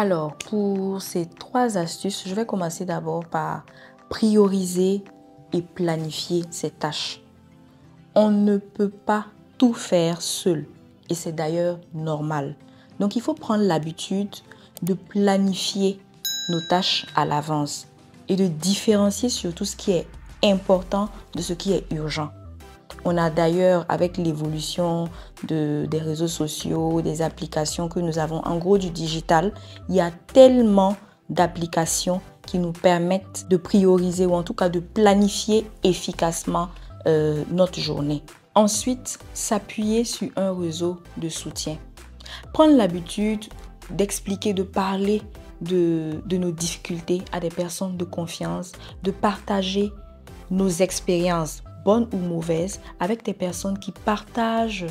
Alors, pour ces 3 astuces, je vais commencer d'abord par prioriser et planifier ses tâches. On ne peut pas tout faire seul et c'est d'ailleurs normal. Donc, il faut prendre l'habitude de planifier nos tâches à l'avance et de différencier surtout ce qui est important de ce qui est urgent. On a d'ailleurs, avec l'évolution des réseaux sociaux, des applications que nous avons, en gros du digital, il y a tellement d'applications qui nous permettent de prioriser ou en tout cas de planifier efficacement notre journée. Ensuite, s'appuyer sur un réseau de soutien. Prendre l'habitude d'expliquer, de parler de nos difficultés à des personnes de confiance, de partager nos expériences, bonnes ou mauvaises, avec des personnes qui partagent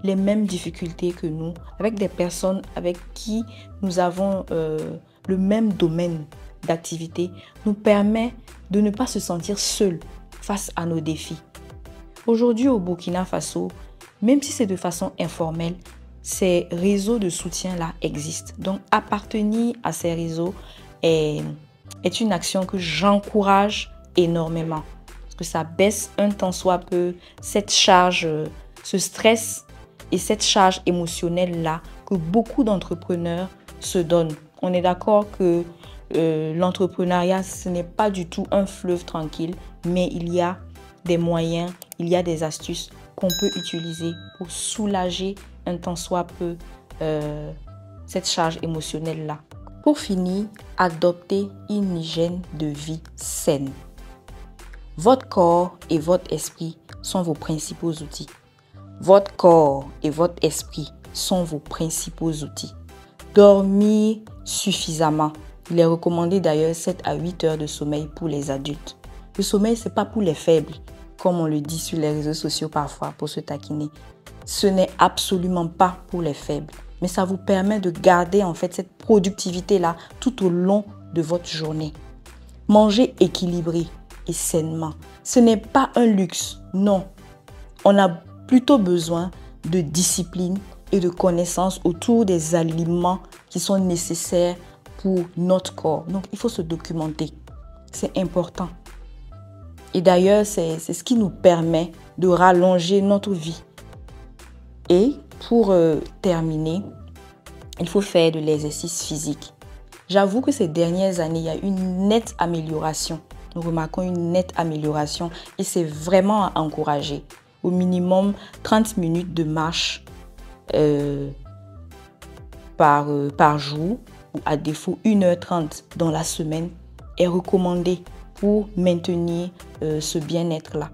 les mêmes difficultés que nous, avec des personnes avec qui nous avons le même domaine d'activité, nous permet de ne pas se sentir seul face à nos défis. Aujourd'hui au Burkina Faso, même si c'est de façon informelle, ces réseaux de soutien-là existent. Donc, appartenir à ces réseaux est une action que j'encourage énormément. Parce que ça baisse un tant soit peu cette charge, ce stress et cette charge émotionnelle-là que beaucoup d'entrepreneurs se donnent. On est d'accord que l'entrepreneuriat, ce n'est pas du tout un fleuve tranquille, mais il y a des moyens, il y a des astuces qu'on peut utiliser pour soulager un tant soit peu cette charge émotionnelle-là. Pour finir, adoptez une hygiène de vie saine. Votre corps et votre esprit sont vos principaux outils. Votre corps et votre esprit sont vos principaux outils. Dormir suffisamment. Il est recommandé d'ailleurs 7 à 8 heures de sommeil pour les adultes. Le sommeil, ce n'est pas pour les faibles, comme on le dit sur les réseaux sociaux parfois pour se taquiner. Ce n'est absolument pas pour les faibles, mais ça vous permet de garder en fait cette productivité-là tout au long de votre journée. Manger équilibré et sainement, ce n'est pas un luxe, non. On a plutôt besoin de discipline et de connaissances autour des aliments qui sont nécessaires pour notre corps. Donc, il faut se documenter. C'est important. Et d'ailleurs, c'est ce qui nous permet de rallonger notre vie. Et pour terminer, il faut faire de l'exercice physique. J'avoue que ces dernières années, il y a une nette amélioration. Nous remarquons une nette amélioration et c'est vraiment à encourager. Au minimum 30 minutes de marche par jour ou à défaut 1h30 dans la semaine est recommandé pour maintenir ce bien-être-là.